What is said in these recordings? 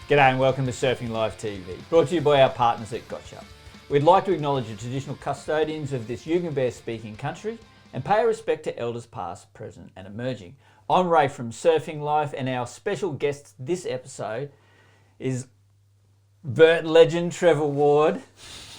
G'day and welcome to Surfing Live TV, brought to you by our partners at Gotcha. We'd like to acknowledge the traditional custodians of this Yugambeh speaking country and pay our respect to elders past, present and emerging. I'm Ray from Surfing Life, and our special guest this episode is vert legend Trevor Ward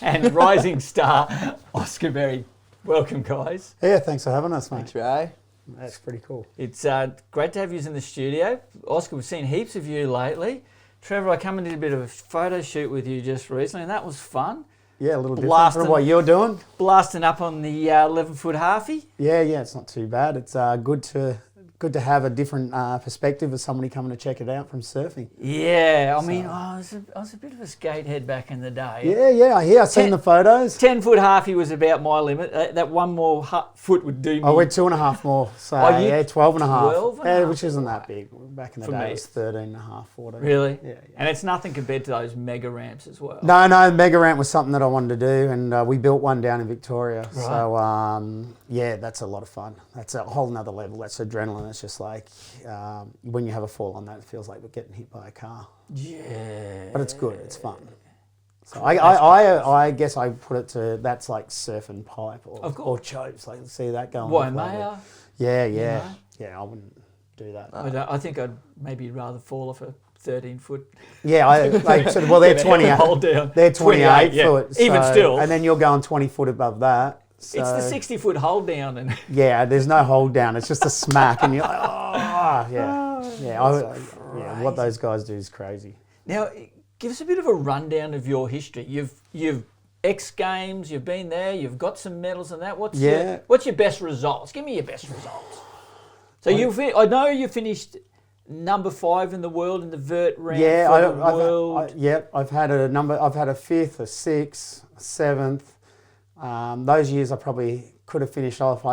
and rising star Oscar Berry. Welcome, guys. Yeah, thanks for having us, mate. Thanks, Ray. That's pretty cool. It's great to have you in the studio. Oscar, we've seen heaps of you lately. Trevor, I come and did a bit of a photo shoot with you just recently, and that was fun. Yeah, a little different from what you're doing. Blasting up on the 11-foot halfie. Yeah, it's not too bad. It's good to have a different perspective of somebody coming to check it out from surfing. Yeah, I mean, I was a bit of a skatehead back in the day. Yeah, I hear. I've seen the photos. 10-foot halfie was about my limit. That one more foot would do me. I went 2.5 more. So, 12 and a half. 12 and a yeah, half. which isn't that big. Back in the For day, me, it was 13 and a half, 14. Really? Yeah. And it's nothing compared to those mega ramps as well. No, Mega Ramp was something that I wanted to do, and we built one down in Victoria. Right. So, yeah, that's a lot of fun. That's a whole nother level. That's adrenaline. It's just like when you have a fall on that, it feels like we're getting hit by a car. Yeah. But it's good. It's fun. So I guess I put it to that's like surf and pipe or chopes. Like see that going. Waimea? Yeah. I wouldn't do that. I think I'd maybe rather fall off a 13-foot. Yeah, they're 28. Hold down. They're 28 foot. Yeah. Even still. And then you're going 20 foot above that. So, it's the 60-foot hold down. And yeah, there's no hold down. It's just a smack. And you're like, what those guys do is crazy. Now, give us a bit of a rundown of your history. You've X Games, you've been there, you've got some medals and that. What's your best results? Give me your best results. So I know you finished number 5 in the world in the vert ramp for the world. I've had a number. I've had a 5th, a 6th, a 7th. Those years I probably could have finished off.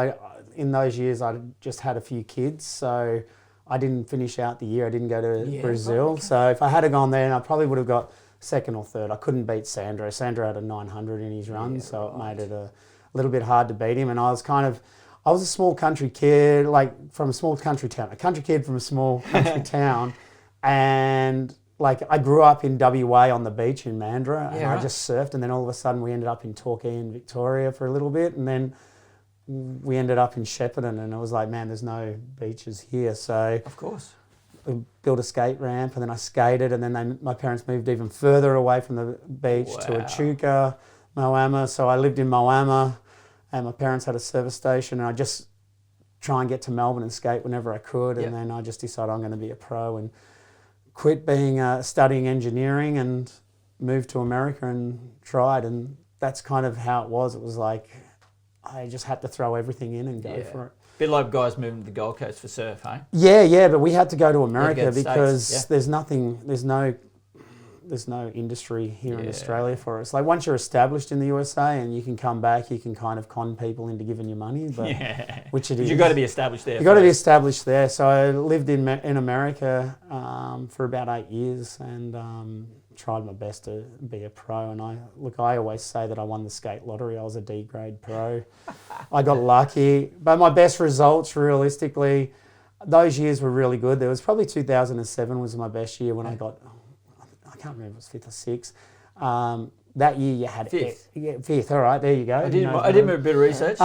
In those years I just had a few kids, so I didn't finish out the year. I didn't go to Brazil. Okay. So if I had gone there, I probably would have got 2nd or 3rd. I couldn't beat Sandro. Sandro had a 900 in his run, so it made it a little bit hard to beat him. And I was a small country kid, like from a small country town, a country kid from a small country town. And like I grew up in WA on the beach in Mandurah, and I just surfed. And then all of a sudden we ended up in Torquay in Victoria for a little bit. And then we ended up in Shepparton, and it was like, man, there's no beaches here. So of course, we built a skate ramp, and then I skated. And then my parents moved even further away from the beach to Echuca, Moama. So I lived in Moama. And my parents had a service station, and I just try and get to Melbourne and skate whenever I could. And then I just decided I'm going to be a pro and quit studying engineering and moved to America and tried. And that's kind of how it was. It was like I just had to throw everything in and go for it. Bit like guys moving to the Gold Coast for surf, hey? Yeah, but we had to go to America the because States, there's no industry here in Australia for us. Like once you're established in the USA and you can come back, you can kind of con people into giving you money, which it is. You've got to be established there. You've got to be established there. So I lived in America for about 8 years and tried my best to be a pro. And I always say that I won the skate lottery. I was a D grade pro. I got lucky, but my best results realistically, those years were really good. There was probably 2007 was my best year when I got. I can't remember if it was 5th or 6th. That year you had 5th. 5th. All right, there you go. I did a bit of research.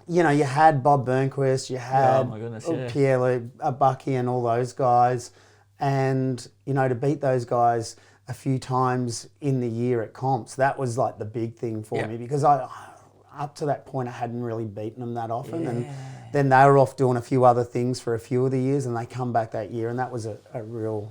You had Bob Burnquist, you had Pierre Bucky and all those guys, and to beat those guys a few times in the year at comps, that was like the big thing for me because up to that point I hadn't really beaten them that often, and then they were off doing a few other things for a few of the years, and they come back that year, and that was a real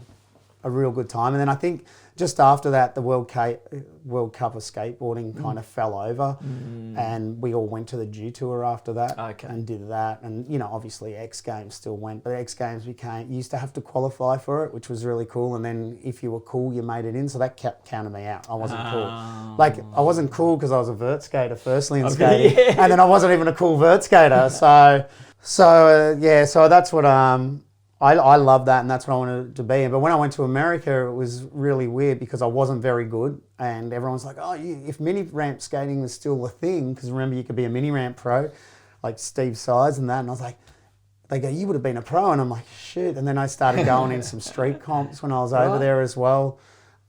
good time. And then I think just after that, the World Cup of skateboarding kind of fell over, and we all went to the G Tour after that and did that. And obviously X Games still went, but X Games you used to have to qualify for it, which was really cool. And then if you were cool, you made it in. So that counted me out. I wasn't cool. Like I wasn't cool because I was a vert skater firstly in skating, and then I wasn't even a cool vert skater. So that's what I love that, and that's what I wanted to be. But when I went to America, it was really weird because I wasn't very good, and everyone's like, if mini ramp skating was still a thing, because remember you could be a mini ramp pro, like Steve Sides and that, and I was like, they go, you would have been a pro. And I'm like, shit. And then I started going in some street comps when I was over there as well.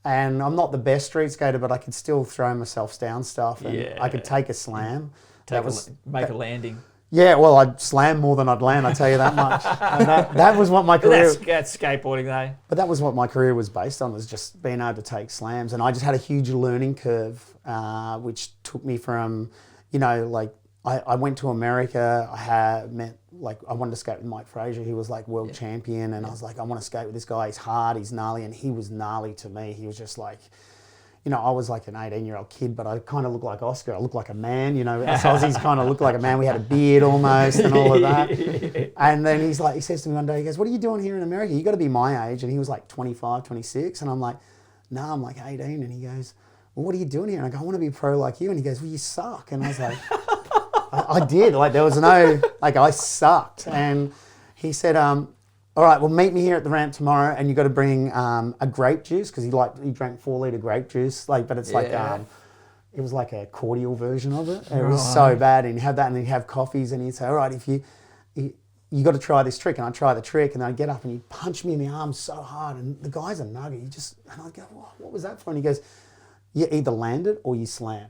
And I'm not the best street skater, but I could still throw myself down stuff. And I could take a slam. Make a landing. Yeah, well, I'd slam more than I'd land, I tell you that much. And that was what my career... That's skateboarding, though. But that was what my career was based on, was just being able to take slams. And I just had a huge learning curve, which took me from, you know, like, I went to America. I wanted to skate with Mike Fraser. He was like world champion. And I was like, I want to skate with this guy. He's hard, he's gnarly. And he was gnarly to me. He was just like... You know, I was like an 18-year-old kid, but I kind of looked like Oscar. I looked like a man, you know. Us Aussies kind of looked like a man. We had a beard almost and all of that. And then he says to me one day, he goes, what are you doing here in America? You got to be my age. And he was like 25, 26. And I'm like, no, I'm like 18. And he goes, well, what are you doing here? And I go, I want to be pro like you. And he goes, well, you suck. And I was like, I did. Like, there was no, like, I sucked. And he said, all right, well, meet me here at the ramp tomorrow, and you got to bring a grape juice, because he drank 4-litre grape juice, but it's like it was like a cordial version of it. It was so bad, and you have that, and then you have coffees, and he'd say, all right, if you got to try this trick, and I'd try the trick, and then I'd get up, and he'd punch me in the arm so hard, and the guy's a nugget. And I'd go, what was that for? And he goes, you either land it or you slam.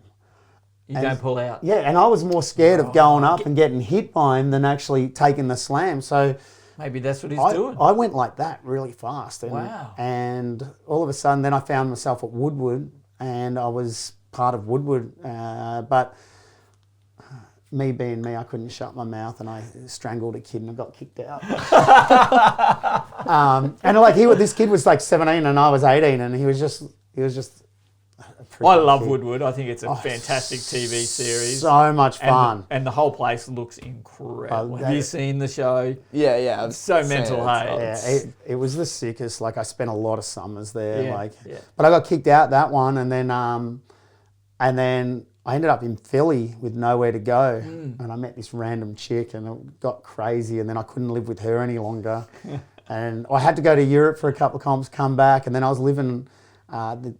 You don't pull out. Yeah, and I was more scared of going up and getting hit by him than actually taking the slam. So. Maybe that's what he's doing. I went like that really fast. And, wow. And all of a sudden, then I found myself at Woodward, and I was part of Woodward. But me being me, I couldn't shut my mouth, and I strangled a kid, and I got kicked out. And like this kid was like 17, and I was 18, and he was just. I love Woodward. I think it's a fantastic TV series. So much fun. And the whole place looks incredible. Have you seen the show? Yeah. It's so mental, hey? Yeah, it was the sickest. Like, I spent a lot of summers there. But I got kicked out that one, and then I ended up in Philly with nowhere to go. And I met this random chick, and it got crazy, and then I couldn't live with her any longer. And I had to go to Europe for a couple of comps, come back, and then I was living... the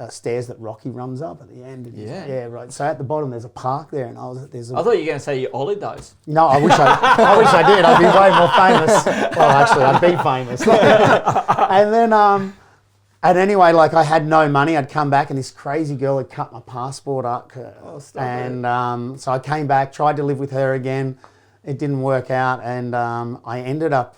stairs that Rocky runs up at the end. Yeah, right. So at the bottom there's a park there, and I thought you were going to say you ollied those. No, I wish I did. I'd be way more famous. Well, actually, I'd be famous. And then, and anyway, like, I had no money. I'd come back, and this crazy girl had cut my passport up. So I came back, tried to live with her again. It didn't work out, and I ended up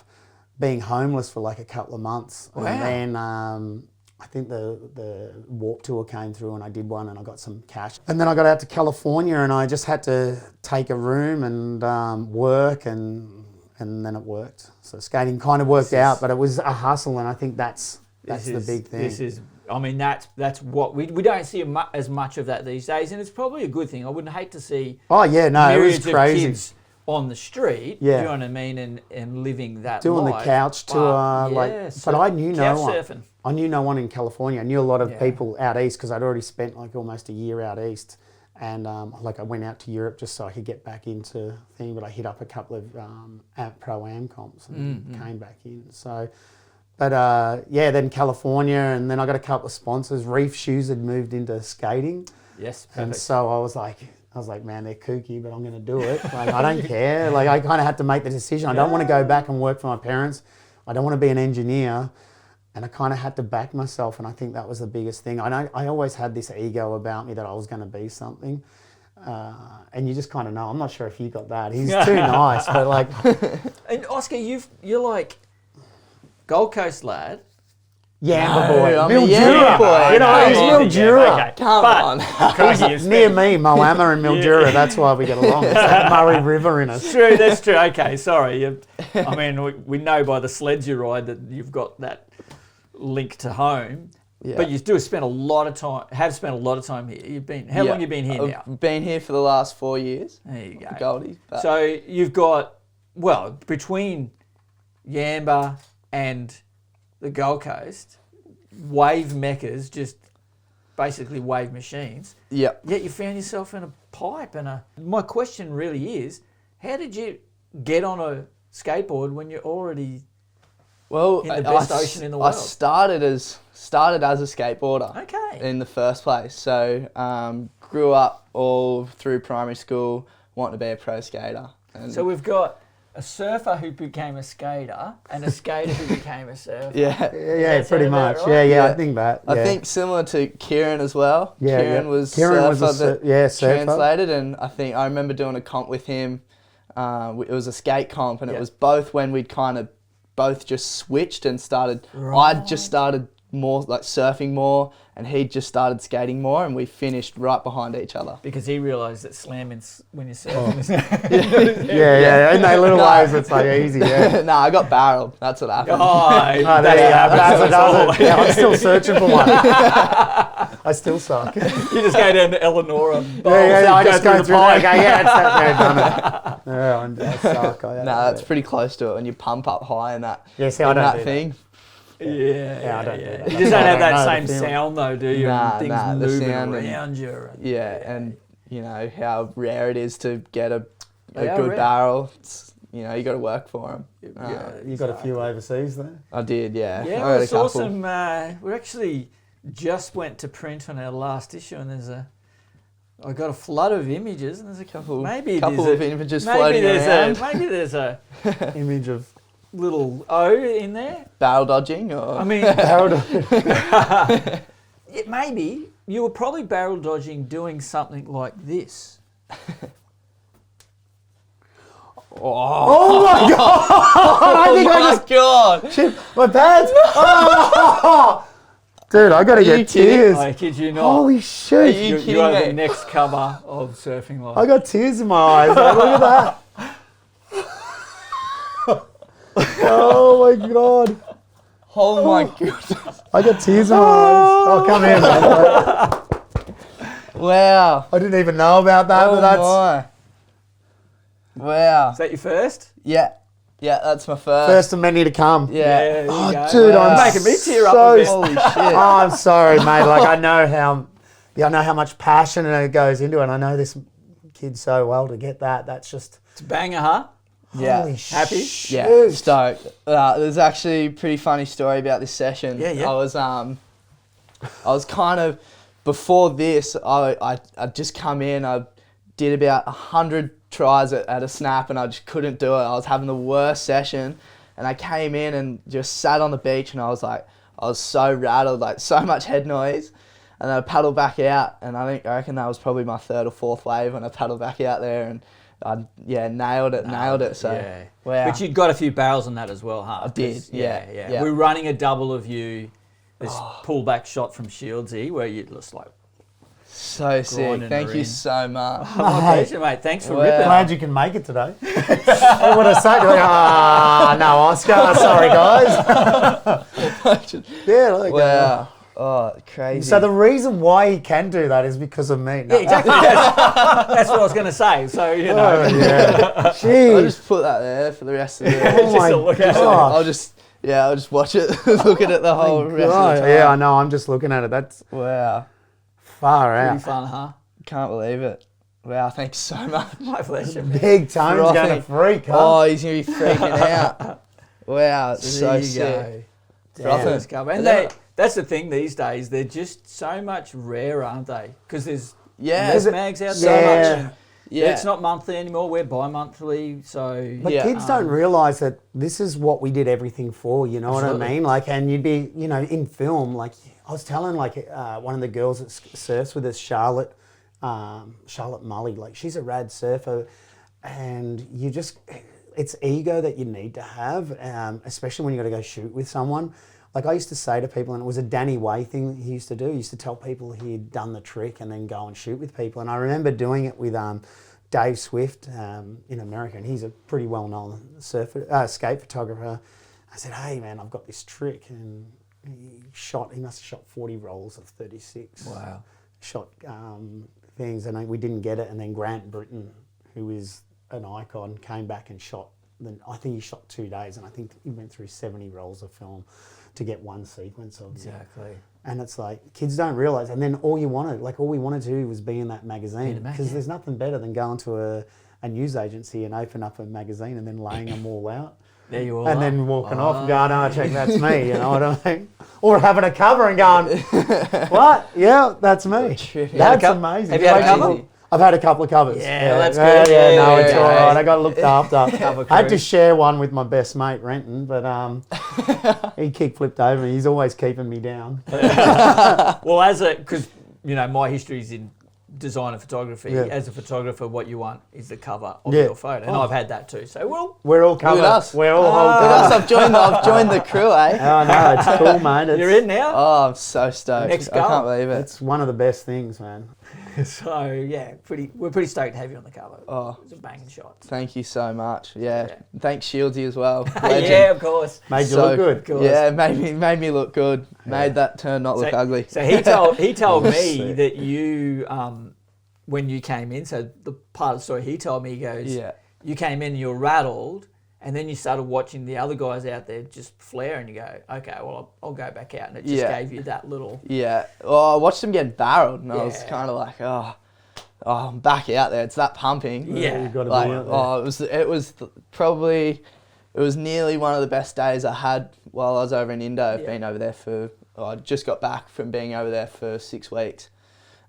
being homeless for like a couple of months. Wow. And then I think the Warp Tour came through, and I did one, and I got some cash. And then I got out to California, and I just had to take a room and work, and then it worked. So skating kind of worked out, but it was a hustle, and I think that's the big thing. That's what we don't see as much of that these days, and it's probably a good thing. I wouldn't hate to see it was crazy. Of kids on the street, you know what I mean, and living that doing life. The couch tour, but I knew no one. Surfing. I knew no one in California. I knew a lot of people out east, because I'd already spent like almost a year out east, and I went out to Europe just so I could get back into thing. But I hit up a couple of pro-am comps and came back in. So, but then California, and then I got a couple of sponsors. Reef Shoes had moved into skating. Yes, perfect. And so I was like, man, they're kooky, but I'm going to do it. Like, I don't care. Like, I kind of had to make the decision. I don't want to go back and work for my parents. I don't want to be an engineer. And I kind of had to back myself, and I think that was the biggest thing. I always had this ego about me that I was going to be something. And you just kind of know. I'm not sure if you got that. He's too nice, but like... And Oscar, you're like Gold Coast lad. Yamba boy. Mildura boy. You know, he's Mildura. Okay. Come on. He's near me, Moama and Mildura. That's why we get along. It's like Murray River in us. True, that's true. Okay, sorry. I mean, we know by the sleds you ride that you've got that link to home. Yeah. But you do have spent a lot of time here. How long have you been here now? I've been here for the last 4 years. There you go. Goldie. So you've got, between Yamba and the Gold Coast, wave meccas, just basically wave machines. Yep. Yet you found yourself in a pipe. My question really is, how did you get on a skateboard when you're already in the best ocean in the world? I started as a skateboarder. Okay. In the first place. So grew up all through primary school wanting to be a pro skater. And So we've got a surfer who became a skater and a skater who became a surfer. yeah. Yeah, That pretty sound much. about right? Yeah, Yeah. I think that. I yeah. think similar to Kieran as well. Yeah, Kieran yeah. was Kieran was surfer that surfer. translated, and I think I remember doing a comp with him. It was a skate comp, and Yeah. it was both when we'd kind of both just switched and started. Right. I'd just started more like surfing more, and he'd just started skating more, and we finished right behind each other. Because he realised that slamming when you're surfing is Yeah. In those little No. waves, it's like easy. Yeah. Nah, I got barreled. That's what happened. Oh, There you go. that's That's all. yeah, I'm still searching for one. I still suck. You just go down to Eleanor. Yeah, I just go through there and go, yeah, it's that there, done it. Yeah, I suck. Nah, that's pretty close to it when you pump up high in that, Yeah, see, I in don't that do that. thing. Yeah, I don't do that. You just don't I have don't that know same the feeling. sound though, do you? Nah, And things nah, the moving sound and- around you. Yeah, and you know how rare it is to get a They are good rare. barrel. It's, you know, you got to work for them. You got a few overseas there? I did, yeah. Yeah, I got we a saw couple. some. We actually just went to print on our last issue, and I got a flood of images, and there's a couple. Maybe couple there's of images maybe floating there's around. maybe there's a Image of little O in there. Barrel dodging, or I mean, Harold. maybe you were probably barrel dodging doing something like this. Oh my god! I think I just God! shit my pants. Oh! Dude, I gotta you get kidding? tears. I kid you not. Holy Are shit! you you kidding are me? the next cover of Surfing Life. I got tears in my eyes. Like, look at that. Oh my god! Oh my god! I got tears in my eyes. Oh, come here, man. Wow! I didn't even know about that, Oh but that's my! Wow! Is that your first? Yeah, that's my first. first of many to come. Yeah. there you Oh, go. dude, Wow. I'm making me tear up so a bit. Holy shit! Oh, I'm sorry, mate. Like I know how much passion it goes into it. And I know this kid so well to get that. That's just It's a banger, huh? Yeah. holy Happy? shit. Yeah, stoked. There's actually a pretty funny story about this session. Yeah. I was kind of, before this, I'd just come in, I did about 100 tries at a snap and I just couldn't do it. I was having the worst session and I came in and just sat on the beach and I was so rattled, like so much head noise. And then I paddled back out and I reckon that was probably my third or fourth wave when I paddled back out there and I nailed it. So yeah. wow. But you'd got a few barrels on that as well, huh? I did, 'Cause- yeah. We're running a double of you, this pullback shot from Shieldsy, where you just like, So sick. grinding Thank her you in. so much. my pleasure, mate. Thanks for Wow. ripping. Glad you can make it today. What would I say? Like, no, Oscar. Sorry, guys. Yeah, look. Wow. Oh, crazy. So the reason why he can do that is because of me. No. Yeah, exactly. That's what I was going to say. So, you know. Oh, yeah. I'll Jeez. just put that there for the rest of the Oh Just my a look at it. gosh. I'll just watch it, look at it the whole rest of God, the time. yeah, I know. I'm just looking at it. That's Wow. far Pretty out. fun, huh? Can't believe it. Wow, thanks so much. My pleasure, man. Big Tone's going to Right. freak, huh? Oh, he's going to be freaking out. Wow, it's so There you sick. go. Damn. First cover. And that's the thing these days. They're just so much rarer, aren't they? Because there's Yeah. less mags out so there. much. And Yeah. it's not monthly anymore. We're bi-monthly. So But Yeah. kids don't realise that this is what we did everything for, you know Absolutely. what I mean? Like, and you'd be, you know, in film, like, I was telling, like, one of the girls that surfs with us, Charlotte Mully, like, she's a rad surfer, and you just, it's ego that you need to have, especially when you got to go shoot with someone. Like, I used to say to people, and it was a Danny Way thing that he used to do. He used to tell people he'd done the trick and then go and shoot with people. And I remember doing it with Dave Swift in America, and he's a pretty well-known skate photographer. I said, hey, man, I've got this trick. And he must have shot 40 rolls of 36. wow. Shot things, and we didn't get it. And then Grant Britton, who is an icon, came back and shot. I think he shot 2 days, and I think he went through 70 rolls of film to get one sequence of it. Exactly. And it's like, kids don't realise. And then all we wanted to do was be in that magazine. Because there's nothing better than going to a news agency and open up a magazine and then laying them all out. There you are. And then walking off and going, oh, check, that's me, you know what I mean? Or having a cover and going, what? Yeah, that's me. Trippy. That's Have amazing. you had a Like, cover? I've had a couple of covers. Yeah, well, that's good. No, it's Yeah. all right. I got looked after. Cover I had to crew. share one with my best mate, Renton, but he kick flipped over me. He's always keeping me down. Well, because my history is in design and photography. Yeah. As a photographer, what you want is the cover of Yeah. your photo, and I've had that too. So We're all covered. us. We're all Look at us, I've joined the crew, eh? Oh, no, it's cool, mate. you're in now. Oh, I'm so stoked. Next I can't goal. believe it. It's one of the best things, man. So yeah, we're pretty stoked to have you on the cover. Oh. It's a banging shot. Thank you so much. Yeah. Thanks Shieldsy as well. Yeah, of course. Made you So look good. Cool. Yeah, made me look good. Made that turn not look ugly. So he told me Sick. that you when you came in. So the part of the story he told me, he goes, Yeah. you came in and you were rattled, and then you started watching the other guys out there just flare, and you go, okay, well I'll go back out, and it just Yeah. gave you that little. Yeah. Well, I watched him get barreled, and I was Yeah. kind of like, oh, I'm back out there. It's that pumping. Yeah. You've got to Like, be out there. it was nearly one of the best days I had while I was over in Indo. I've Yeah. been over there I just got back from being over there for 6 weeks.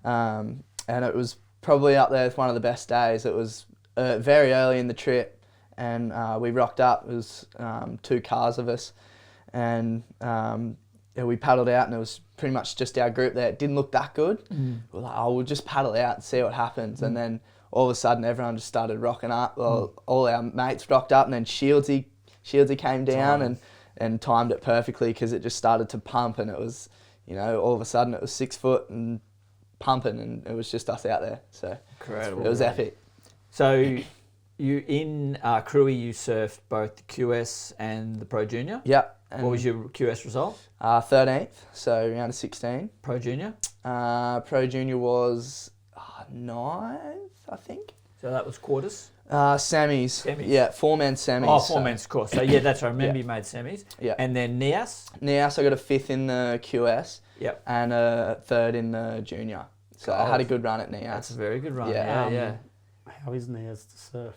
And it was probably up there with one of the best days. It was very early in the trip, and we rocked up. It was 2 cars of us, and we paddled out, and it was pretty much just our group there. It didn't look that good. We're like, we'll just paddle out and see what happens. And then all of a sudden, everyone just started rocking up. Well, all our mates rocked up, and then Shieldsy came down and timed it perfectly, because it just started to pump, and it was, all of a sudden it was 6 foot and pumping, and it was just us out there. So Incredible. it was epic. So you in Crewy, you surfed both the QS and the Pro Junior. Yeah. What was your QS result? 13th, so round of 16. Pro Junior. Pro Junior was 9th, I think. So that was quarters. Semis. Semis. Yeah, 4-man semis. Oh, 4 men's course. So yeah, that's right. I remember Yeah. you made semis. Yeah. And then NIAS. Nias, I got a 5th in the QS. Yep. And a 3rd in the junior. So I had a good run at Nias. That's a very good run. Yeah. Yeah. How isn't there to surf?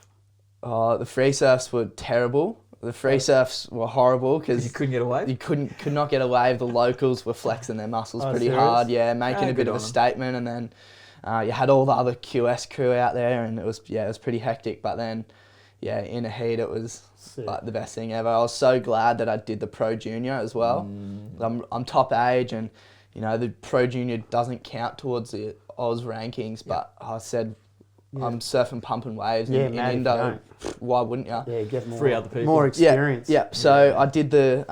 The free surfs were terrible. The free surfs were horrible Because because you couldn't get away. you could not get away. The locals were flexing their muscles Oh, pretty serious? hard. Yeah, making a good bit of on a 'em. statement, and then you had all the other QS crew out there, and it was pretty hectic. But then, in a heat, it was Sick. like the best thing ever. I was so glad that I did the Pro Junior as well. I'm top age, and the Pro Junior doesn't count towards the Oz rankings. But I said, I'm surfing pumping waves Yeah, in mad if you Indo. don't. Why wouldn't you? Yeah, get more, Free other people. more experience. Yeah. So I did the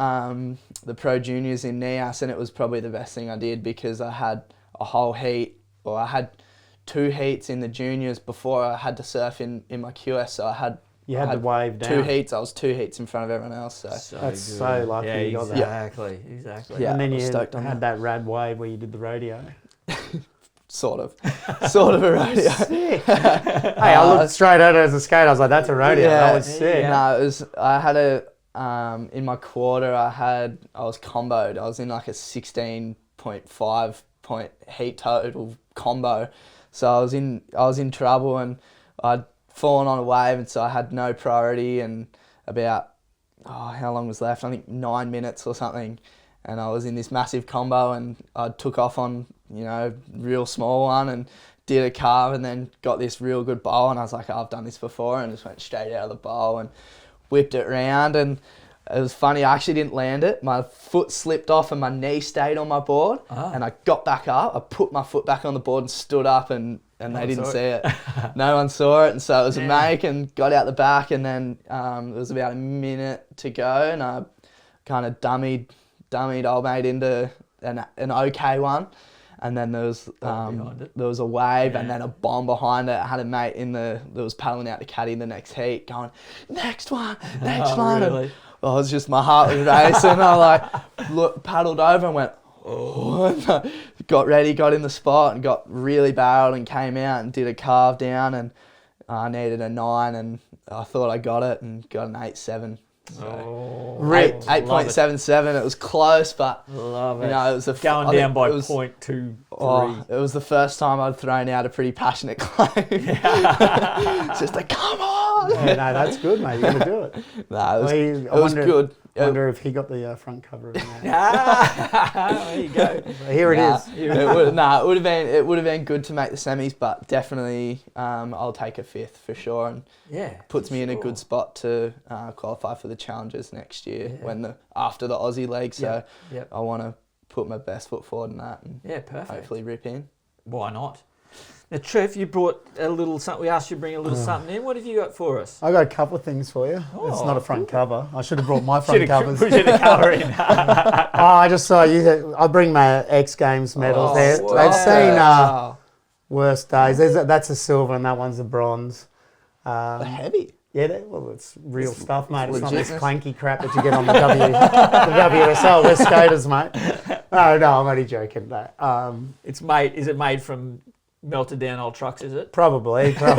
Pro Juniors in Nias, and it was probably the best thing I did, because I had a whole heat, or I had 2 heats in the juniors before I had to surf in my QS. So I had The wave down. 2 heats. I was 2 heats in front of everyone else. So So That's good. so lucky Yeah, you got that. exactly. Exactly. Yeah. And then I was you stoked on had that rad wave where you did the rodeo. sort of a rodeo. Sick. Hey, I looked straight at it as a skater. I was like, that's a rodeo. That was sick. Yeah. No, it was. I had a in my quarter. I was comboed. I was in like a 16.5 point heat total combo. So I was in trouble, and I'd fallen on a wave, and so I had no priority, and about how long was left? I think 9 minutes or something. And I was in this massive combo, and I took off on, real small one, and did a carve, and then got this real good bowl, and I was like, I've done this before, and just went straight out of the bowl and whipped it round. And it was funny, I actually didn't land it. My foot slipped off and my knee stayed on my board, and I got back up. I put my foot back on the board and stood up, and they didn't see it. No one saw it, and so it was a make, and got out the back, and then it was about a minute to go, and I kind of dummied old mate into an okay one, and then there was a wave, and then a bomb behind it. I had a mate that was paddling out the caddy in the next heat, going, next one. Really? And I was just, my heart was racing. I paddled over and went, oh, got ready, got in the spot, and got really barreled, and came out and did a carve down, and I needed a 9, and I thought I got it, and got an 8.7. So Ripped. 8.77. It was close, but Love it. it was Going down by 0.23. it was the first time I'd thrown out a pretty passionate claim. It's just like, come on. Yeah, no, that's good, mate. You got to do it. No, it was, Well, I it was wonder- good. Wonder if he got the front cover of that. There you go. Here it is. It would have been good to make the semis, but definitely I'll take a 5th for sure, and puts me in a good spot to qualify for the challenges next year after the Aussie leg. So I want to put my best foot forward in that, and perfect. hopefully rip in. Why not? Now, Trev, you brought a little something. We asked you to bring a little something in. What have you got for us? I got a couple of things for you. It's not a front cover. I should have brought my front covers. Put the cover in. I just saw you. I bring my X Games medals. They've seen worse days. That's a silver and that one's a bronze. They're heavy. Yeah, it's real stuff, mate. It's not this clanky crap that you get on the WSL. We're skaters, mate. No, I'm only joking. No. It's made. Is it made from melted down old trucks? Is it? Probably. I don't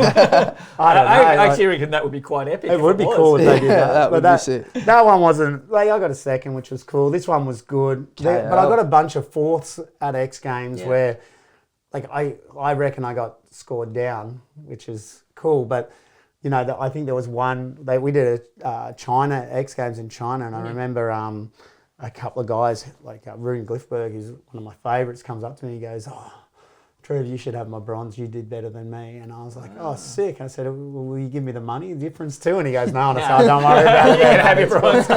know. I actually reckon that would be quite epic. It would be cool if they did that. That would be sick. That one wasn't. Like, I got a second, which was cool. This one was good, but I got a bunch of 4ths at X Games where, like, I reckon I got scored down, which is cool, but. You know, I think there was one. We did a China X Games in China, and I remember a couple of guys like Ruben Glifberg, who's one of my favourites, comes up to me. He goes, "Oh, Trev, you should have my bronze. You did better than me." And I was like, "Oh, sick." I said, "Well, will you give me the money difference too?" And he goes, "No, don't worry about it. You can have your bronze."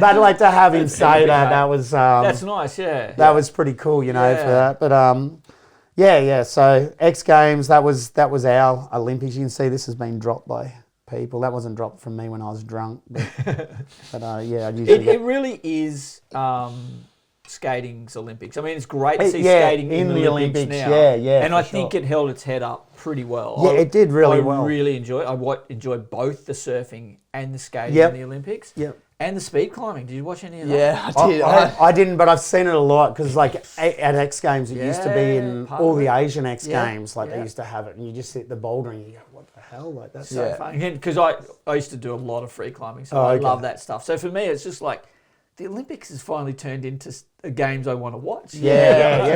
But like to have him say that was that's nice. Yeah, that was pretty cool, you know, for that. But Yeah. So X Games, that was our Olympics. You can see this has been dropped by people. That wasn't dropped from me when I was drunk. But yeah, I usually it really is skating's Olympics. I mean, it's great to see skating in the Olympics now. Yeah. And I think it held its head up pretty well. Yeah, it did really well. I really enjoyed. I enjoyed both the surfing and the skating in the Olympics. Yep. And the speed climbing. Did you watch any of that? Yeah, I did. I didn't, but I've seen it a lot because, like, at X Games, it used to be in all the Asian X Games. Like, they used to have it, and you just hit the boulder and you go, "What the hell?" Like, that's so fun. Because I used to do a lot of free climbing, so I love that stuff. So for me, it's just like the Olympics has finally turned into games I want to watch.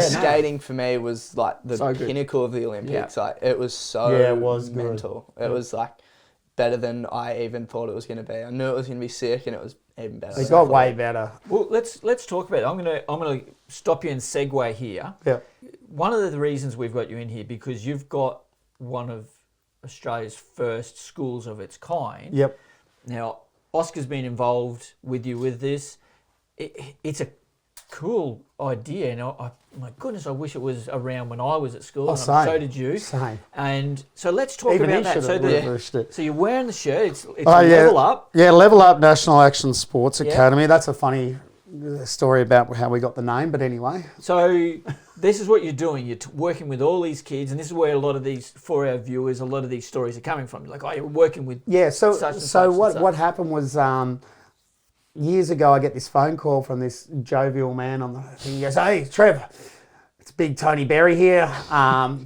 Skating for me was like the pinnacle of the Olympics. Like, it was so mental. It was like better than I even thought it was going to be. I knew it was going to be sick, and it was even better. It got way better. Well, let's talk about it. I'm gonna stop you and segue here. Yeah. One of the reasons we've got you in here because you've got one of Australia's first schools of its kind. Yep. Now, Oscar's been involved with you with this. It's a cool idea, and my goodness, I wish it was around when I was at school. And so did you. Same. And so let's talk Even about that. So you're wearing the shirt. It's Level Up. Yeah, Level Up National Action Sports Academy. That's a funny story about how we got the name, but anyway. So this is what you're doing. You're working with all these kids, and this is where a lot of these, for our viewers, a lot of these stories are coming from. Like, you're working with what happened was years ago, I get this phone call from this jovial man on the thing. He goes, "Hey, Trev, it's Big Tony Berry here."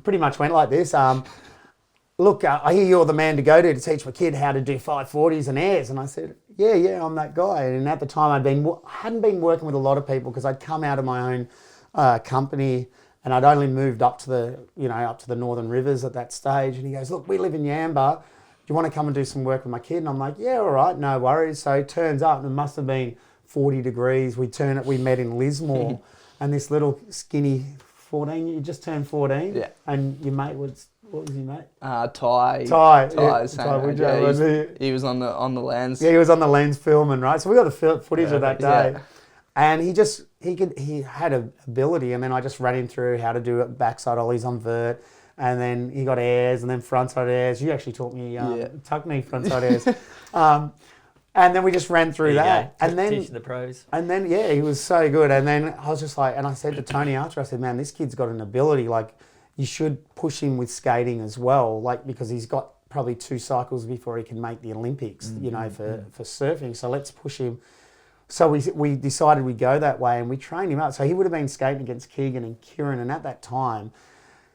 Pretty much went like this. "Look, I hear you're the man to go to teach my kid how to do 540s and airs." And I said, yeah, I'm that guy. And at the time, hadn't been working with a lot of people because I'd come out of my own company and I'd only moved up to the Northern Rivers at that stage. And he goes, "Look, we live in Yamba. Do you want to come and do some work with my kid?" And I'm like, "Yeah, all right, no worries." So it turns up, and it must have been 40 degrees. We met in Lismore, and this little skinny 14, you just turned 14. Yeah. And your mate was, what was your mate? Ty. He was on the lens. Yeah, he was on the lens filming, right? So we got the footage of that day. Yeah. And he had an ability, and then I just ran him through how to do backside ollies on vert. And then he got airs, and then frontside airs. You actually taught me technique frontside airs. And then we just ran through that. And then teaching the pros. And then he was so good. And then I was just like, and I said to Tony after, I said, "Man, this kid's got an ability. Like, you should push him with skating as well. Like, because he's got probably 2 cycles before he can make the Olympics. For surfing. So let's push him." So we decided we'd go that way, and we trained him up. So he would have been skating against Keegan and Kieran, and at that time,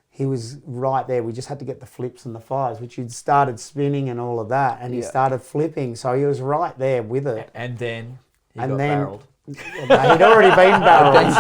he was right there. We just had to get the flips and the fives, which he'd started spinning and all of that, and he started flipping. So he was right there with it. And then he got barreled. He'd already been barreled.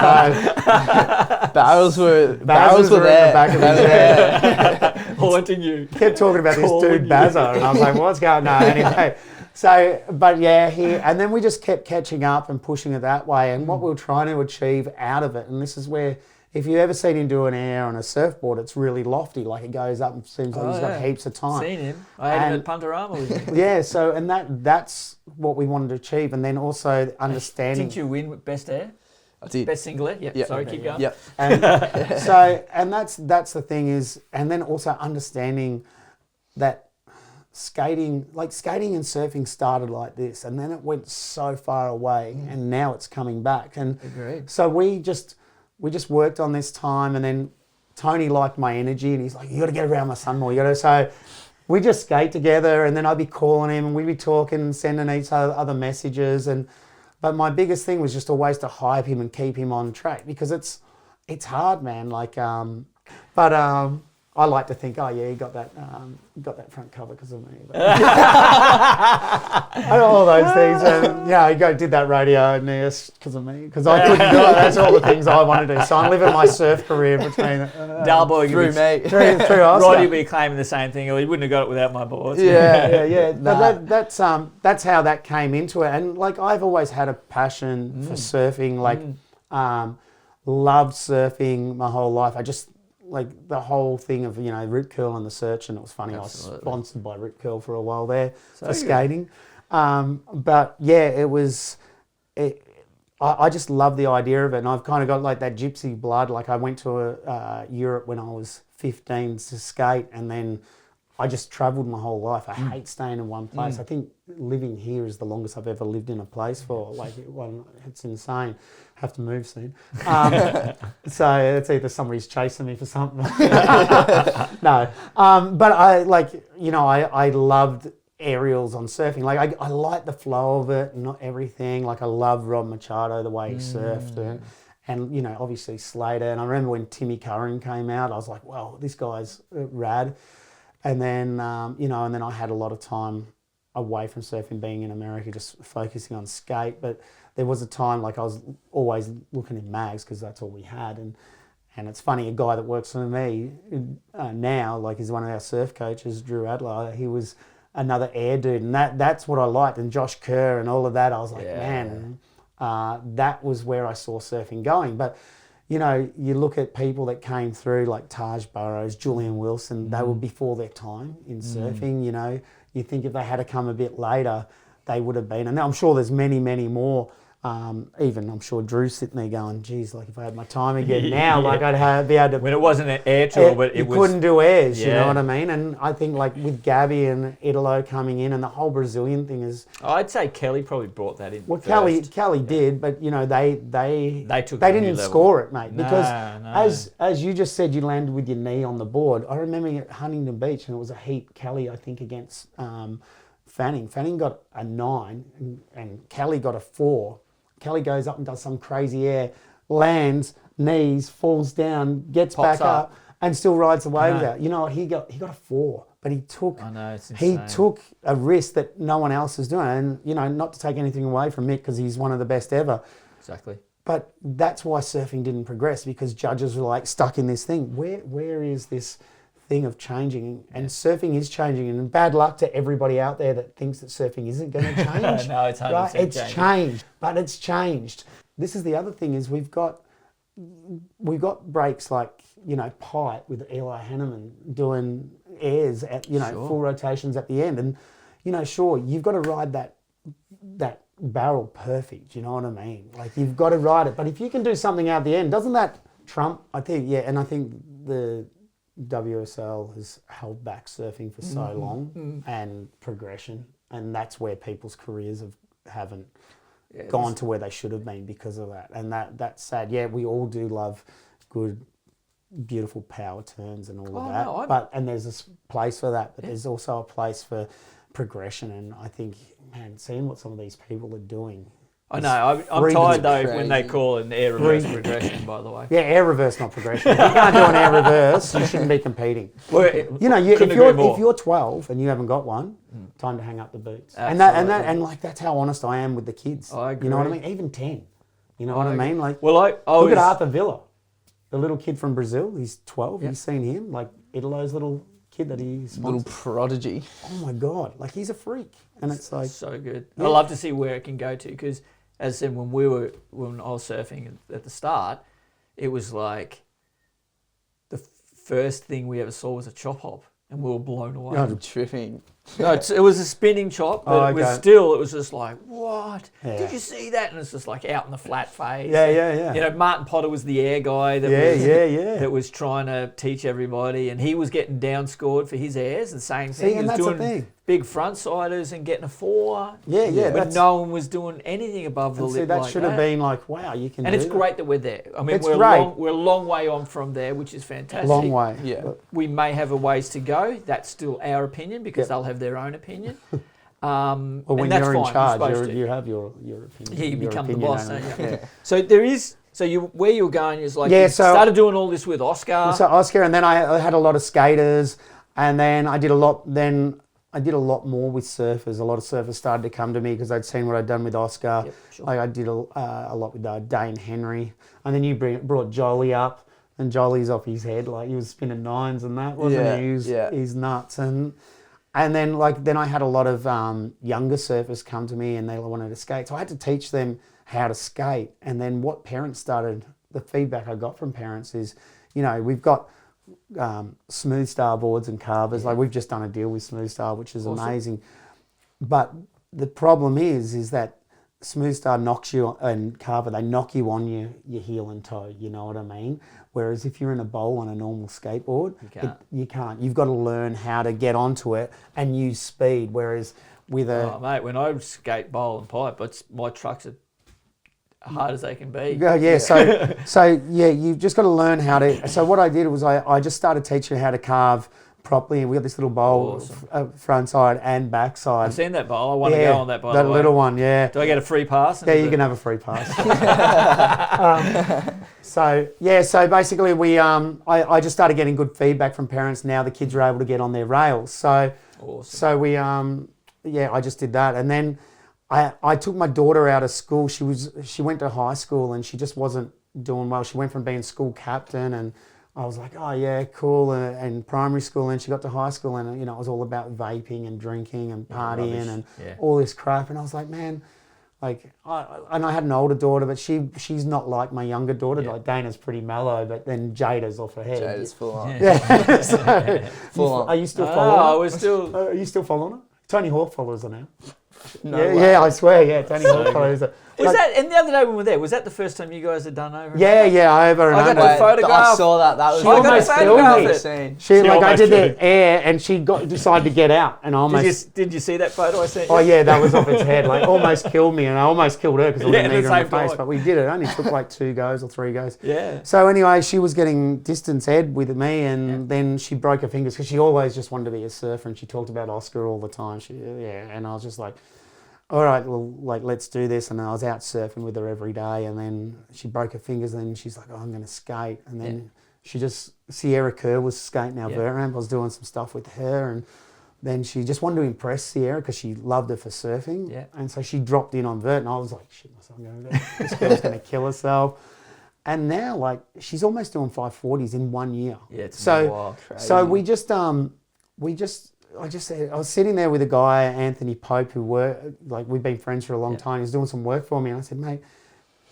Barrels were there. In the back of his head. Haunting you. Kept talking about this dude Bazzo, and I was like, "What's going on?" Anyway, But yeah, and then we just kept catching up and pushing it that way. And what we were trying to achieve out of it, and this is where, if you ever seen him do an air on a surfboard, it's really lofty. Like it goes up and seems like he's got heaps of time. Seen him. I had him at Punta with you. Yeah, so, and that's what we wanted to achieve. And then also understanding. Didn't you win with best air? I did. Best single air? Yep. Sorry, keep going. Yep. And and that's the thing is, and then also understanding that skating and surfing started like this, and then it went so far away, and now it's coming back. And agreed. So we just worked on this time, and then Tony liked my energy, and he's like, "You got to get around my son more. You got to." So we just skate together, and then I'd be calling him, and we'd be talking, sending each other messages, but my biggest thing was just always to hype him and keep him on track, because it's hard, man. Like, I like to think, oh yeah, he got that front cover because of me. All those things, and he did that radio and because of me, because I couldn't do it. That's all the things I want to do. So I'm living my surf career between Dalboy through me, through Oscar. Roddy would be claiming the same thing. Or he wouldn't have got it without my boards. Yeah. But that's how that came into it, and like I've always had a passion for surfing. Like, loved surfing my whole life. I just like the whole thing of Rip Curl and the Search, and it was funny. Absolutely. I was sponsored by Rip Curl for a while there for skating, but yeah, it was. I just love the idea of it, and I've kind of got like that gypsy blood. Like I went to Europe when I was 15 to skate, and then I just travelled my whole life. I hate staying in one place. I think living here is the longest I've ever lived in a place for. Like, it's insane. Have to move soon. So it's either somebody's chasing me for something. No. But I I loved aerials on surfing. Like I like the flow of it, not everything. Like I love Rob Machado, the way he surfed. And obviously Slater. And I remember when Timmy Curran came out, I was like, wow, this guy's rad. And then, and then I had a lot of time away from surfing, being in America, just focusing on skate. But there was a time, like I was always looking in mags because that's all we had. And it's funny, a guy that works for me now, like he's one of our surf coaches, Drew Adler, he was another air dude. And that's what I liked. And Josh Kerr and all of that, I was like, man, that was where I saw surfing going. But you look at people that came through like Taj Burrows, Julian Wilson, they were before their time in surfing, You think if they had to come a bit later, they would have been. And I'm sure there's many, many more. Even I'm sure Drew's sitting there going, geez, like if I had my time again now, like I'd be able to... When it wasn't an air tour, but it was... You couldn't do airs, you know what I mean? And I think like with Gabby and Italo coming in and the whole Brazilian thing is... I'd say Kelly probably brought that in first. Kelly did, but they didn't score it, mate. Because as you just said, you landed with your knee on the board. I remember at Huntington Beach, and it was a heat, Kelly, I think, against Fanning. Fanning got a 9 and Kelly got a 4. Kelly goes up and does some crazy air, lands, knees, falls down, gets back up, and still rides the wave out. You know what? He got a 4, but he took a risk that no one else is doing. And not to take anything away from Mick because he's one of the best ever. Exactly. But that's why surfing didn't progress, because judges were like stuck in this thing. Where is this thing of changing? And surfing is changing, and bad luck to everybody out there that thinks that surfing isn't going to change. No, it's 100% right? It's changing. changed, but it's changed. This is the other thing is we've got breaks like Pite with Eli Hanneman doing airs at full rotations at the end, and sure, you've got to ride that barrel perfect. You know what I mean? Like you've got to ride it, but if you can do something out the end, doesn't that trump? I think and I think the WSL has held back surfing for so long and progression, and that's where people's careers haven't gone to where they should have been because of that, and that's sad. Yeah, we all do love good, beautiful power turns and all of that, and there's a place for that, but there's also a place for progression, and I think, man, seeing what some of these people are doing. I know. I'm tired though when they call an air reverse progression. By the way. Yeah, air reverse, not progression. If you can't do an air reverse, you shouldn't be competing. Well, if you're 12 and you haven't got one, time to hang up the boots. Absolutely. And like that's how honest I am with the kids. I agree. You know what I mean? Even 10. You know what I mean? Like, look at Arthur Villa, the little kid from Brazil. He's 12. You've seen him, like Italo's little kid that he Little sponsored. prodigy. Oh my God, like he's a freak. And it's like, so good. Yeah. I love to see where it can go to because, as I said, when I was surfing at the start, it was like the first thing we ever saw was a chop hop, and we were blown away. Oh, Tripping. No, it was a spinning chop, but Oh, it was just like, what? Yeah. Did you see that? And it's just like out in the flat face. yeah. You know, Martin Potter was the air guy that was trying to teach everybody, and he was getting down scored for his airs. The same thing. See, and he was that's the doing thing. big front-siders and getting a 4. Yeah, But that's- no one was doing anything above the And lip see, that like should have been like, wow, you can And do it's that. great that we're there. I mean, It's we're great. we're a long way on from there, which is fantastic. Long way. Yeah. We may have a ways to go. That's still our opinion because Yep. they'll have their own opinion. Well, when and that's you're in fine. charge, You're supposed to. you have your opinion. Yeah, you your become the opinion boss, only. don't you? Yeah. So there is. So where you were going is like Yeah, you so- started doing all this with Oscar. So Oscar, and then I had a lot of skaters, and then I did a lot. Then I did a lot more with surfers. A lot of surfers started to come to me because they'd seen what I'd done with Oscar. Yep, sure. Like I did a lot with Dane Henry, and then you brought Jolly up, and Jolly's off his head, like he was spinning nines and that, wasn't Yeah, he? yeah. He's nuts, and then I had a lot of younger surfers come to me, and they wanted to skate, so I had to teach them how to skate. And then what parents started, the feedback I got from parents is, you know, we've got Smooth Star boards and carvers. Like we've just done a deal with Smooth Star, which is Awesome. amazing. But the problem is that Smooth Star knocks you, and carver, they knock you on your heel and toe. You know what I mean? Whereas if you're in a bowl on a normal skateboard, you can't. You've got to learn how to get onto it and use speed. Whereas with a Oh, mate, when I skate bowl and pipe, my trucks are hard as they can be. So you've just got to learn how to. So what I did was I just started teaching how to carve properly, and we got this little bowl, front side and back side. I've seen that bowl. I want to go on that, by the way. That little one, yeah. Do I get a free pass? Yeah, you can have a free pass. So basically I just started getting good feedback from parents. Now the kids are able to get on their rails. So I just did that, and then I took my daughter out of school. She went to high school and she just wasn't doing well. She went from being school captain, and I was like, oh yeah, cool, and primary school, and she got to high school, and you know it was all about vaping and drinking and partying and all this crap, and I was like, man. Like, I had an older daughter, but she's not like my younger daughter. Yeah. Like Dana's pretty mellow, but then Jada's off her head. Jada's full on. Yeah. So, Full on. Are you still following her? we're still. Are you still following her? Tony Hawk follows her now. No yeah, way. yeah, I swear, yeah. Tony Hawk follows her. Was that? And the other day when we were there, was that the first time you guys had done over? Yeah, over and I got over. the photograph. I saw that. That was She almost killed me. scene. She like I almost did killed the air, and she decided to get out, and I almost. Did you see that photo I sent you? Oh yeah, that was off its head. Like almost killed me, and I almost killed her because I didn't at need the her in the same face. time. But we did it. It only took like 2 goes or 3 goes. Yeah. So anyway, she was getting distance head with me, and then she broke her fingers because she always just wanted to be a surfer, and she talked about Oscar all the time. And I was just like, all right, well, like let's do this. And then I was out surfing with her every day, and then she broke her fingers, and then she's like, oh, I'm going to skate, and then Sierra Kerr was skating our vert ramp. I was doing some stuff with her, and then she just wanted to impress Sierra because she loved her for surfing. Yeah. And so she dropped in on vert, and I was like, shit, this girl's going to kill herself. And now, like, she's almost doing 540s in 1 year. Yeah, it's so, wild. so I just said, I was sitting there with a guy, Anthony Pope, who we've been friends for a long time. He was doing some work for me, and I said, mate,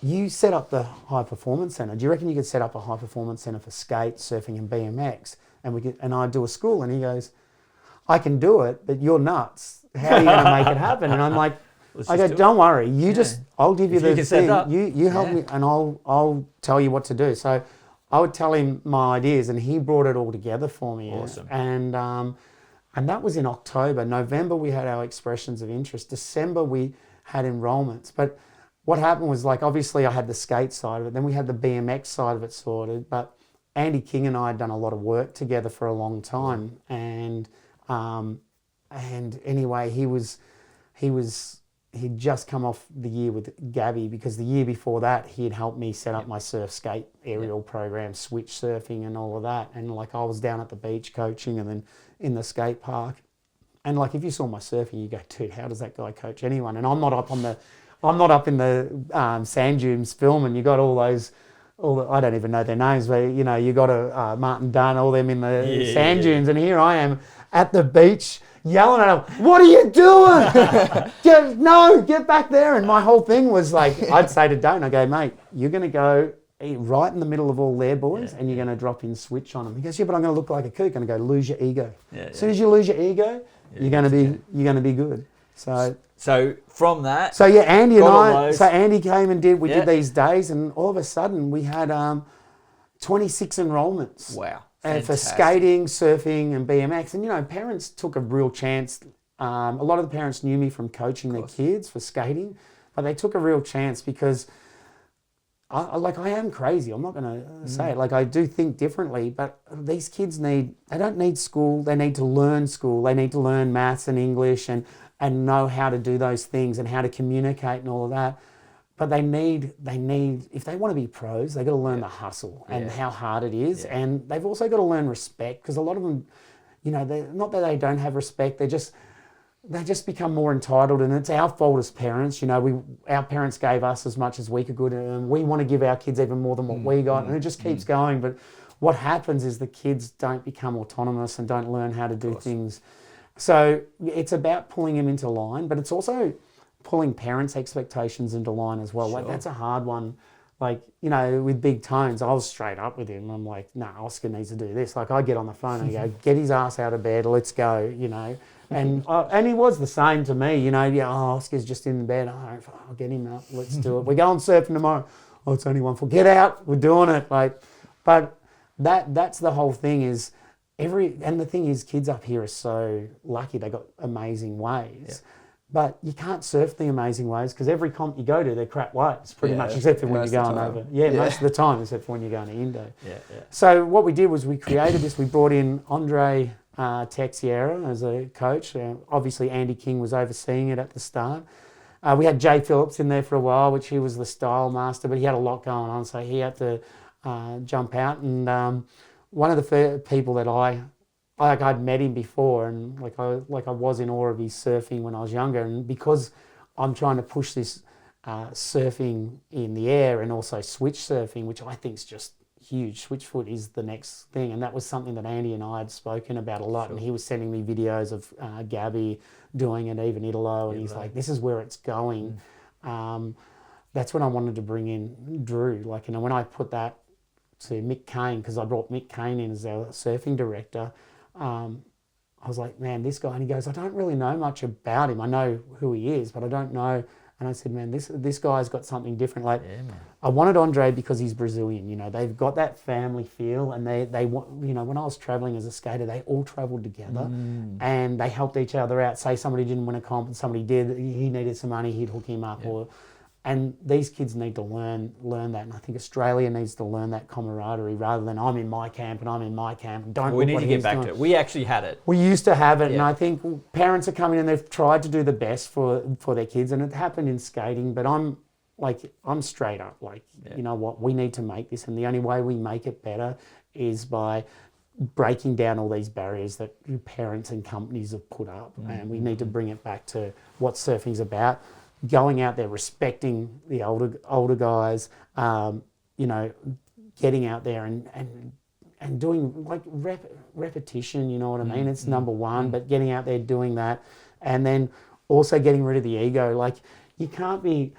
you set up the high performance center. Do you reckon you could set up a high performance center for skate, surfing, and BMX? And I'd do a school. And he goes, I can do it, but you're nuts. How are you going to make it happen? And I'm like, don't worry. I'll give you the thing. You help me, and I'll tell you what to do. So I would tell him my ideas, and he brought it all together for me. Awesome. And that was in October. November, we had our expressions of interest. December, we had enrollments. But what happened was, like, obviously I had the skate side of it. Then we had the BMX side of it sorted. But Andy King and I had done a lot of work together for a long time. And anyway, he'd just come off the year with Gabby, because the year before that, he'd helped me set up my surf skate aerial program, switch surfing and all of that. And like, I was down at the beach coaching, and then in the skate park. And like, if you saw my surfing, you go, dude, how does that guy coach anyone? And I'm not up in the sand dunes filming. You got all I don't even know their names, but you know, you got Martin Dunn, all them in the sand dunes, and here I am at the beach yelling at them, "What are you doing? Get back there!" And my whole thing was like, I'd say to Dane, I go, "Mate, you're going to go right in the middle of all their boys, and you're going to drop in switch on them." He goes, "Yeah, but I'm going to look like a kook." I'm going to go, "Lose your ego. As soon as you lose your ego, you're going to be good." So from that, Andy and I. So Andy came and we did these days, and all of a sudden we had 26 enrollments. Wow! And for skating, surfing, and BMX, and you know, parents took a real chance. A lot of the parents knew me from coaching their kids for skating, but they took a real chance because, I am crazy. I'm not going to say it. Like, I do think differently, but these kids they don't need school. They need to learn school. They need to learn maths and English and know how to do those things and how to communicate and all of that. But they need, if they want to be pros, they've got to learn the hustle and how hard it is. Yeah. And they've also got to learn respect, because a lot of them, you know, not that they don't have respect, they just become more entitled, and it's our fault as parents. You know, our parents gave us as much as we could, and we want to give our kids even more than what we got, and it just keeps going. But what happens is the kids don't become autonomous and don't learn how to do things. So it's about pulling them into line, but it's also pulling parents' expectations into line as well. Sure. Like, that's a hard one. Like, you know, with Big Tones, I was straight up with him. I'm like, "No, Oscar needs to do this." Like, I get on the phone and I go, "Get his ass out of bed, let's go," you know. And he was the same to me, you know. Yeah, Oscar's just in bed. I'll get him up, let's do it. We're going surfing tomorrow. Oh, it's only 1 Get out, we're doing it. Like, but that's the whole thing is, and the thing is, kids up here are so lucky. They got amazing waves, but you can't surf the amazing waves because every comp you go to, they're crap waves pretty much, except for when you're going over. Most of the time, except for when you're going to Indo. So what we did was we created this. We brought in Andre Texiera as a coach. Obviously, Andy King was overseeing it at the start. We had Jay Phillips in there for a while, which he was the style master, but he had a lot going on, so he had to jump out. And one of the people that I'd met him before, and I was in awe of his surfing when I was younger. And because I'm trying to push this surfing in the air and also switch surfing, which I think is just huge. Switchfoot is the next thing, and that was something that Andy and I had spoken about a lot. Sure. And he was sending me videos of Gabby doing it, even Italo, and he's like, "This is where it's going." That's when I wanted to bring in Drew. Like, you know, when I put that to Mick Kane, because I brought Mick Kane in as our surfing director, I was like, "Man, this guy," and he goes, "I don't really know much about him. I know who he is, but I don't know." And I said, "Man, this guy's got something different." Like, I wanted Andre because he's Brazilian. You know, they've got that family feel, and they want. You know, when I was traveling as a skater, they all travelled together, and they helped each other out. Say somebody didn't win a comp and somebody did, he needed some money, he'd hook him up, and these kids need to learn that. And I think Australia needs to learn that camaraderie rather than I'm in my camp and I'm in my camp. We need to get back to it. We actually had it. We used to have it, and I think parents are coming in. They've tried to do the best for their kids, and it happened in skating. But I'm straight up. Like, you know what? We need to make this, and the only way we make it better is by breaking down all these barriers that parents and companies have put up, and we need to bring it back to what surfing's about. Going out there, respecting the older guys, you know, getting out there and doing like repetition, you know what I mean? It's number one, but getting out there doing that, and then also getting rid of the ego. Like, you can't be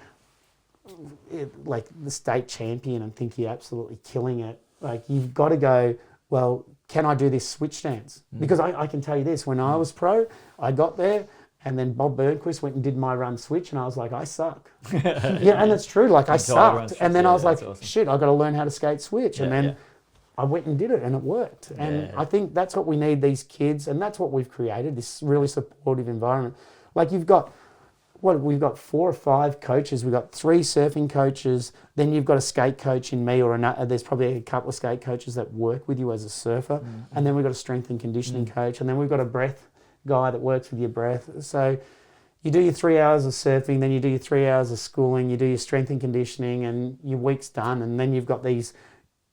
like the state champion and think you're absolutely killing it. Like, you've got to go, well, can I do this switch dance? Because I can tell you this, when I was pro, I got there, and then Bob Burnquist went and did my run switch, and I was like, I suck. And it's true, like, I sucked. And then I was like, shit, I've got to learn how to skate switch. And then I went and did it, and it worked. And I think that's what we need, these kids, and that's what we've created, this really supportive environment. Like, we've got 4 or 5 coaches. We've got 3 surfing coaches. Then you've got a skate coach in me, or there's probably a couple of skate coaches that work with you as a surfer. And then we've got a strength and conditioning coach. And then we've got a breath guy that works with your breath. So you do your 3 hours of surfing, then you do your 3 hours of schooling, you do your strength and conditioning, and your week's done. And then you've got these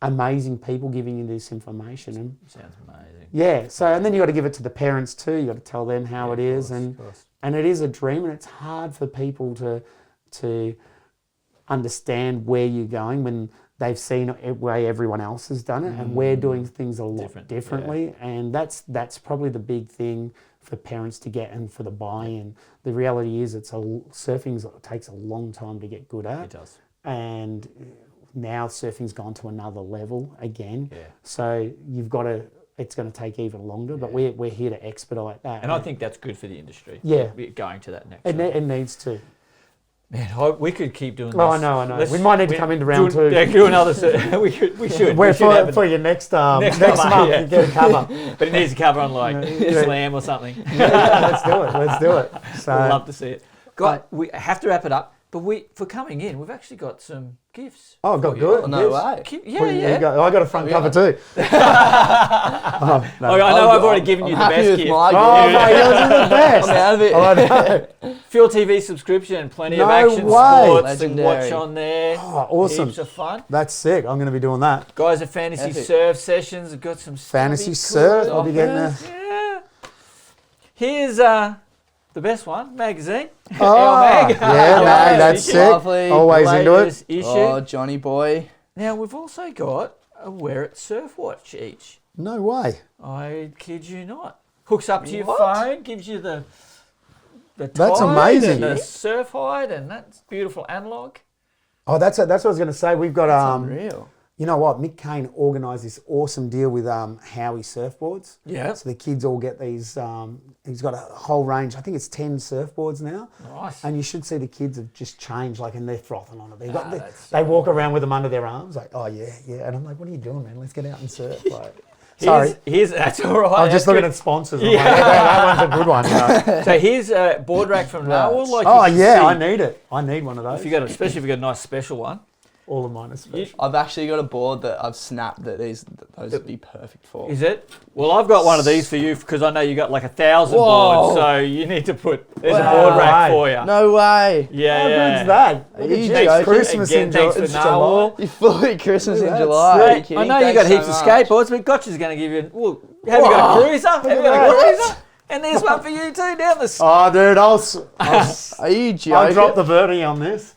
amazing people giving you this information. And sounds amazing. Yeah. So, and then you got to give it to the parents too. You got to tell them how it is, and it is a dream, and it's hard for people to understand where you're going when they've seen the way everyone else has done it, and we're doing things a lot differently. And that's probably the big thing for parents to get and for the buy-in. The reality is surfing takes a long time to get good at. It does. And now surfing's gone to another level again. Yeah. So you've got to, it's going to take even longer, but we're here to expedite that. And I think that's good for the industry. Yeah. Going to that next It level. needs to. Man, we could keep doing this. Oh, I know. We might need to come into round 2. Yeah, do another. We should. We should For your next month, yeah. you get a cover. But it needs to cover on like Slam or something. Let's do it. So, I'd love to see it. God, we have to wrap it up. But for coming in, we've actually got some gifts. Oh, got good. Oh, no way. Yeah. I got a front cover too. I know I've already given you the best gift. Oh, mate, yours is the best. I'm out of it. I know. Fuel TV subscription, plenty of No action way. sports Legendary. and watch on there. Oh, awesome. Heaps of fun. That's sick. I'm going to be doing that. Guys at Fantasy Epic. Surf Sessions have got some Fantasy stubby cool surf. I'll be getting a. Yeah. Here's the best one, magazine. Oh, Our mag. yeah, mag, that's sick. Lovely. Always into it. Latest issue. Oh, Johnny boy. Now we've also got a Wear It Surf Watch each. No way. I kid you not. Hooks up to your What? phone, gives you the That's tide amazing. and the surf height, and that's beautiful analog. Oh, that's what I was going to say. We've got Unreal. you know what? Mick Kane organised this awesome deal with Howie surfboards. Yeah. So the kids all get these. He's got a whole range. I think it's 10 surfboards now. Nice. And you should see the kids have just changed, like, and they're frothing on it. that's They walk around with them under their arms, like, oh yeah. And I'm like, what are you doing, man? Let's get out and surf. Like, sorry, That's all right. I'm just looking at sponsors. I'm like, that one's a good one. So here's a board rack from Narwhal. Like Oh you can yeah, see. I need it. I need one of those. Especially if you got a nice special one. All of mine are special. I've actually got a board that I've snapped that those would be perfect for. Is it? Well, I've got one of these for you because I know you got like 1,000 Whoa. boards, so you need to put. There's a Wow. board rack for you. No way. Yeah, How yeah. good's that? Are Look you at joking? Christmas Again, in thanks for July. Narwhal. You're fully Christmas in Look at July. that. Are you kidding? I know you got Thanks heaps so of much. skateboards, but Gotcha's going to give you. Well, have you got a cruiser? Have you got a that. cruiser? And there's one for you too down the. Oh, dude, Are you joking? I'll drop the birdie on this.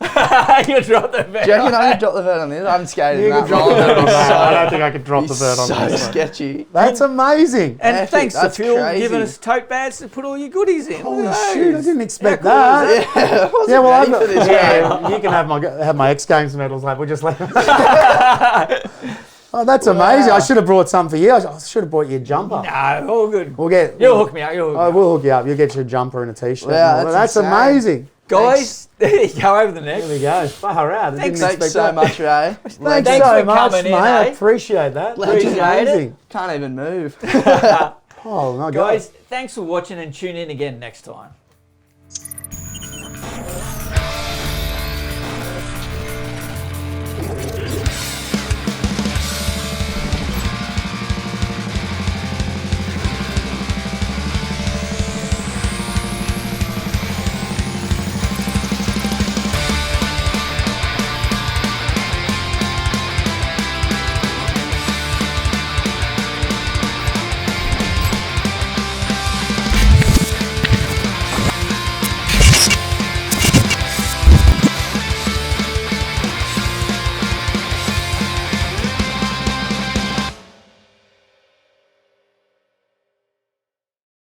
You dropped the Do you reckon I could drop the bird on this? I haven't skated in that long. I That'd don't think I could drop be the bird on so this. one. sketchy. That's amazing. And Epic, thanks to that's Phil crazy. giving us tote bags to put all your goodies in. Holy Look at shoot, I those. didn't expect How cool is that. Yeah, I wasn't Yeah, well, ready I've for this. yeah, you can have my X Games medals, like we'll just let. Oh, that's amazing! I should have brought some for you. I should have brought you a jumper. No, all good. We'll get. You'll hook me up. You'll hook me I up. will hook you up. You'll get you a jumper and a t-shirt. Wow, and all that's that. insane. Amazing. Guys, there you go over the There next. we go. Far out. I didn't Thanks expect so that. much, Ray. Thanks Thanks so for much, coming mate. in, I eh? appreciate that. That's Appreciate it. amazing. Can't even move. Oh my God. Guys, thanks for watching and tune in again next time.